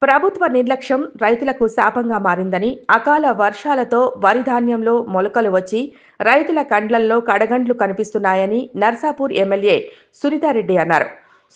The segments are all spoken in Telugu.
ప్రభుత్వ నిర్లక్ష్యం రైతులకు శాపంగా మారిందని, అకాల వర్షాలతో వరి ధాన్యంలో మొలకలు వచ్చి రైతుల కండ్లల్లో కడగండ్లు కనిపిస్తున్నాయని నర్సాపూర్ ఎమ్మెల్యే సునీతారెడ్డి అన్నారు.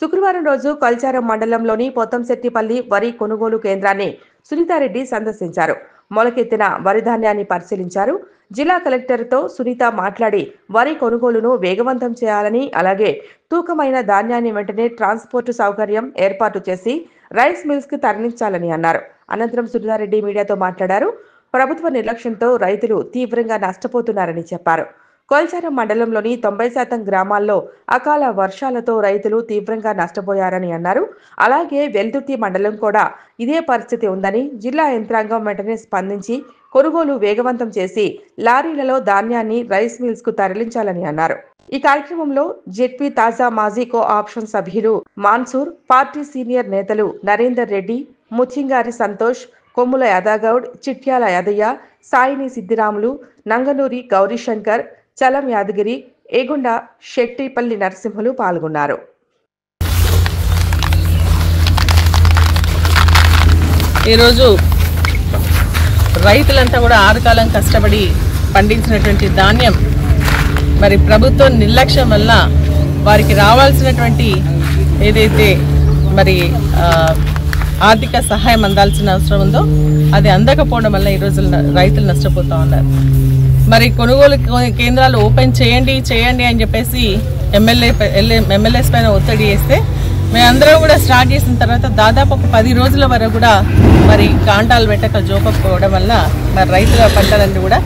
శుక్రవారం రోజు కొల్చారం మండలంలోని పొత్తంశెట్టిపల్లి వరి కొనుగోలు కేంద్రాన్ని సునీతారెడ్డి సందర్శించారు. మొలకెత్తిన వరి ధాన్యాన్ని పరిశీలించారు. జిల్లా కలెక్టర్తో సునీత మాట్లాడి వరి కొనుగోలును వేగవంతం చేయాలని, అలాగే తూకమైన ధాన్యాన్ని వెంటనే ట్రాన్స్పోర్టు సౌకర్యం ఏర్పాటు చేసి రైస్ మిల్స్ కి తరలించాలని అన్నారు. అనంతరం సునీతారెడ్డి మీడియాతో మాట్లాడారు. ప్రభుత్వ నిర్లక్ష్యంతో రైతులు తీవ్రంగా నష్టపోతున్నారని చెప్పారు. కొల్చారం మండలంలోని 90% గ్రామాల్లో అకాల వర్షాలతో రైతులు తీవ్రంగా నష్టపోయారని అన్నారు. అలాగే వెల్దుర్తి మండలం కూడా ఇదే పరిస్థితి ఉందని, జిల్లా యంత్రాంగం వెంటనే స్పందించి కొనుగోలు వేగవంతం చేసి లారీలలో ధాన్యాన్ని రైస్ మిల్స్ కు తరలించాలని అన్నారు. ఈ కార్యక్రమంలో జెడ్పీ తాజా మాజీ కో-ఆప్షన్ సభ్యులు మాన్సూర్, పార్టీ సీనియర్ నేతలు నరేందర్ రెడ్డి, ముచ్చింగారి సంతోష్, కొమ్ముల యాదగౌడ్, చిట్యాల యాదయ్య, సాయిని సిద్దిరాములు, నంగనూరి గౌరీశంకర్, చలం యాదగిరి, ఏగుండ శెట్టిపల్లి నరసింహులు పాల్గొన్నారు. ఈరోజు రైతులంతా కూడా ఆరుకాలం కష్టపడి పండించినటువంటి ధాన్యం మరి ప్రభుత్వం నిర్లక్ష్యం వల్ల వారికి రావాల్సినటువంటి ఏదైతే మరి ఆర్థిక సహాయం అందాల్సిన అవసరం ఉందో అది అందకపోవడం వల్ల ఈరోజు రైతులు నష్టపోతూ ఉన్నారు. మరి కొనుగోలు కేంద్రాలు ఓపెన్ చేయండి అని చెప్పేసి ఎమ్మెల్యేస్ పైన ఒత్తిడి చేస్తే మేమందరం కూడా స్టార్ట్ చేసిన తర్వాత దాదాపు ఒక 10 రోజుల వరకు కూడా మరి కాంటాలు పెట్టక జోపకపోవడం వల్ల మరి రైతుల పంటలన్నీ కూడా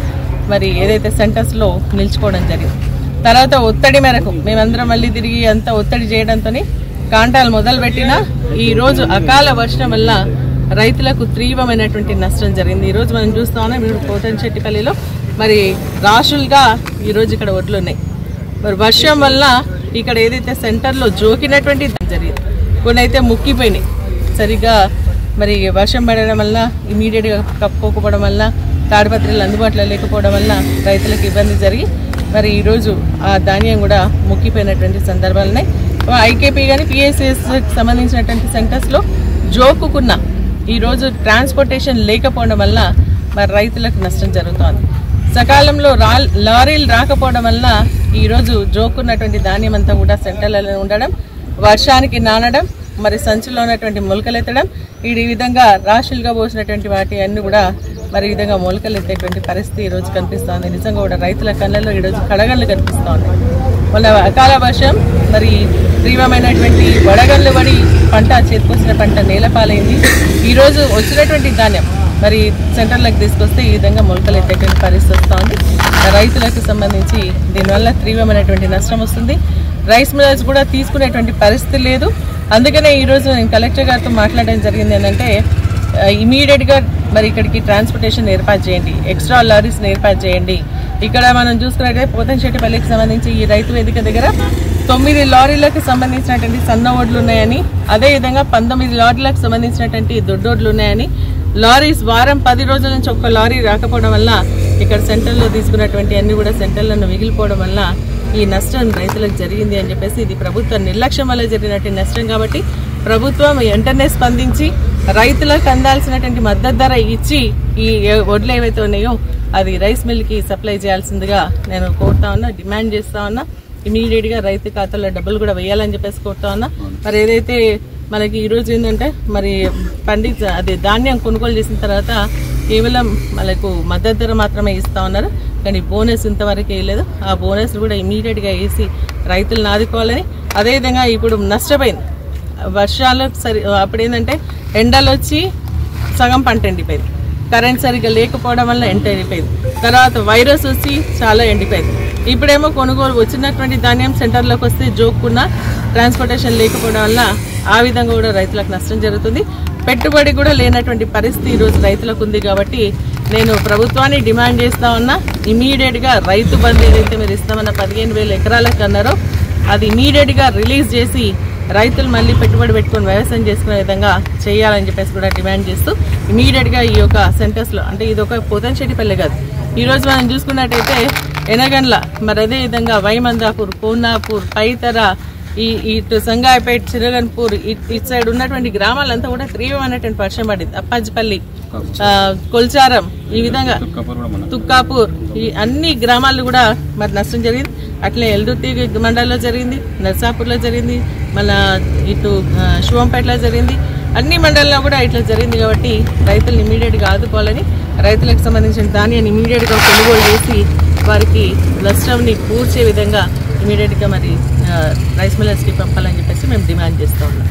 మరి ఏదైతే సెంటర్స్లో నిల్చుకోవడం జరిగింది. తర్వాత ఒత్తిడి మేరకు మేమందరం మళ్ళీ తిరిగి అంతా ఒత్తిడి చేయడంతో కాంటాలు మొదలుపెట్టినా ఈరోజు అకాల వర్షం వల్ల రైతులకు తీవ్రమైనటువంటి నష్టం జరిగింది. ఈరోజు మనం చూస్తా ఉన్నాం, మీరు పొత్తంశెట్టిపల్లిలో మరి రాశులుగా ఈరోజు ఇక్కడ ఒడ్లు ఉన్నాయి. మరి వర్షం వల్ల ఇక్కడ ఏదైతే సెంటర్లో జోకినటువంటి జరిగింది, కొన్ని అయితే ముక్కిపోయినాయి. సరిగ్గా మరి వర్షం పడడం వల్ల ఇమీడియట్గా కప్పుకోకపోవడం వల్ల తాడిపత్రులు అందుబాటులో లేకపోవడం వల్ల రైతులకు ఇబ్బంది జరిగి మరి ఈరోజు ఆ ధాన్యం కూడా ముక్కిపోయినటువంటి సందర్భాలు ఉన్నాయి. ఐకేపీ కానీ పిఎస్ఎస్కి సంబంధించినటువంటి సెంటర్స్లో జోకుకున్న ఈరోజు ట్రాన్స్పోర్టేషన్ లేకపోవడం వల్ల మరి రైతులకు నష్టం జరుగుతోంది. సకాలంలో లారీలు రాకపోవడం వల్ల ఈరోజు జోకున్నటువంటి ధాన్యం అంతా కూడా సెంటర్లలో ఉండడం, వర్షానికి నానడం, మరి సంచులో ఉన్నటువంటి మొలకలెత్తడం, ఈ విధంగా రాశులుగా పోసినటువంటి వాటి అన్ని కూడా మరి ఈ విధంగా మొలకలెత్తేటువంటి పరిస్థితి ఈరోజు కనిపిస్తోంది. నిజంగా కూడా రైతుల కళ్ళల్లో ఈరోజు కడగళ్ళు కనిపిస్తోంది. వాళ్ళ అకాల వర్షం మరి తీవ్రమైనటువంటి వడగళ్ళు పడి పంట చేతికొచ్చిన పంట నేలపాలైంది. ఈరోజు వచ్చినటువంటి ధాన్యం మరి సెంటర్లకు తీసుకొస్తే ఈ విధంగా మొలకలు ఎత్తేటువంటి పరిస్థితి వస్తూ ఉంది. రైతులకు సంబంధించి దీనివల్ల తీవ్రమైనటువంటి నష్టం వస్తుంది. రైస్ మిల్లర్స్ కూడా తీసుకునేటువంటి పరిస్థితి లేదు. అందుకనే ఈరోజు నేను కలెక్టర్ గారితో మాట్లాడడం జరిగింది. ఏంటంటే ఇమీడియట్గా మరి ఇక్కడికి ట్రాన్స్పోర్టేషన్ ఏర్పాటు చేయండి, ఎక్స్ట్రా లారీస్ని ఏర్పాటు చేయండి. ఇక్కడ మనం చూసుకున్నట్లయితే పొత్తంశెట్టిపల్లికి సంబంధించి ఈ రైతు వేదిక దగ్గర 9 లారీలకు సంబంధించినటువంటి సన్న ఓడ్లు ఉన్నాయని, అదేవిధంగా 19 లారీలకు సంబంధించినటువంటి దొడ్డోడ్లు ఉన్నాయని, లారీస్ వారం 10 రోజుల నుంచి ఒక్క లారీ రాకపోవడం వల్ల ఇక్కడ సెంటర్లో తీసుకున్నటువంటి అన్ని కూడా సెంటర్లను మిగిలిపోవడం వల్ల ఈ నష్టం రైతులకు జరిగింది అని చెప్పేసి, ఇది ప్రభుత్వ నిర్లక్ష్యం వల్ల జరిగినటువంటి నష్టం కాబట్టి ప్రభుత్వం వెంటనే స్పందించి రైతులకు అందాల్సినటువంటి మద్దతు ధర ఇచ్చి ఈ వడ్లు ఏవైతే ఉన్నాయో అది రైస్ మిల్కి సప్లై చేయాల్సిందిగా నేను కోరుతా ఉన్నా, డిమాండ్ చేస్తా ఉన్నా. ఇమీడియట్గా రైతు ఖాతాలో డబ్బులు కూడా వేయాలని చెప్పేసి కోరుతా ఉన్నా. మరి ఏదైతే మనకి ఈరోజు ఏంటంటే మరి అదే ధాన్యం కొనుగోలు చేసిన తర్వాత కేవలం మనకు మద్దతు ధర మాత్రమే ఇస్తా ఉన్నారు, కానీ బోనస్ ఇంతవరకు వేయలేదు. ఆ బోనస్ కూడా ఇమీడియట్గా వేసి రైతులను ఆదుకోవాలని, అదేవిధంగా ఇప్పుడు నష్టపోయింది వర్షాలు అప్పుడు ఏంటంటే ఎండలు వచ్చి సగం పంట ఎండిపోయింది, కరెంట్ సరిగ్గా లేకపోవడం వల్ల ఎండ ఎండిపోయింది, తర్వాత వైరస్ వచ్చి చాలా ఎండిపోయింది. ఇప్పుడేమో కొనుగోలు వచ్చినటువంటి ధాన్యం సెంటర్లోకి వస్తే జోక్కున్న ట్రాన్స్పోర్టేషన్ లేకపోవడం వల్ల ఆ విధంగా కూడా రైతులకు నష్టం జరుగుతుంది. పెట్టుబడి కూడా లేనటువంటి పరిస్థితి ఈరోజు రైతులకు ఉంది. కాబట్టి నేను ప్రభుత్వాన్ని డిమాండ్ చేస్తా ఉన్నా, ఇమీడియట్గా రైతు బంధు ఏదైతే మీరు ఇస్తామన్న 15,000 ఎకరాలకు అన్నారో అది ఇమీడియట్గా రిలీజ్ చేసి రైతులు మళ్ళీ పెట్టుబడి పెట్టుకొని వ్యవసాయం చేసుకునే విధంగా చేయాలని చెప్పేసి కూడా డిమాండ్ చేస్తూ ఇమీడియట్గా ఈ యొక్క సెంటర్స్లో, అంటే ఇది ఒక పొత్తంశెట్టిపల్లి కాదు, ఈరోజు మనం చూసుకున్నట్టయితే ఎనగండ్ల, మరి అదేవిధంగా వైమందాపూర్, కోనాపూర్, పైతర, ఇటు సంగాయపేట, చిరగన్పూర్ ఇటు సైడ్ ఉన్నటువంటి గ్రామాలంతా కూడా తీవ్రమైనటువంటి వర్షం పడింది. అప్పాజిపల్లి, కొల్చారం, ఈ విధంగా తుక్కాపూర్, ఈ అన్ని గ్రామాలు కూడా మరి నష్టం జరిగింది. అట్లే ఎల్దుర్తి మండలంలో జరిగింది, నర్సాపూర్లో జరిగింది, మళ్ళా ఇటు శివంపేటలో జరిగింది. అన్ని మండలాల్లో కూడా ఇట్లా జరిగింది. కాబట్టి రైతులను ఇమీడియట్గా ఆదుకోవాలని, రైతులకు సంబంధించిన ధాన్యాన్ని ఇమీడియట్గా కొనుగోలు చేసి వారికి నష్టంని పూడ్చే విధంగా ఇమీడియట్గా మరి రైస్ మిల్లర్స్కి పంపాలని చెప్పేసి మేము డిమాండ్ చేస్తూ ఉన్నాం.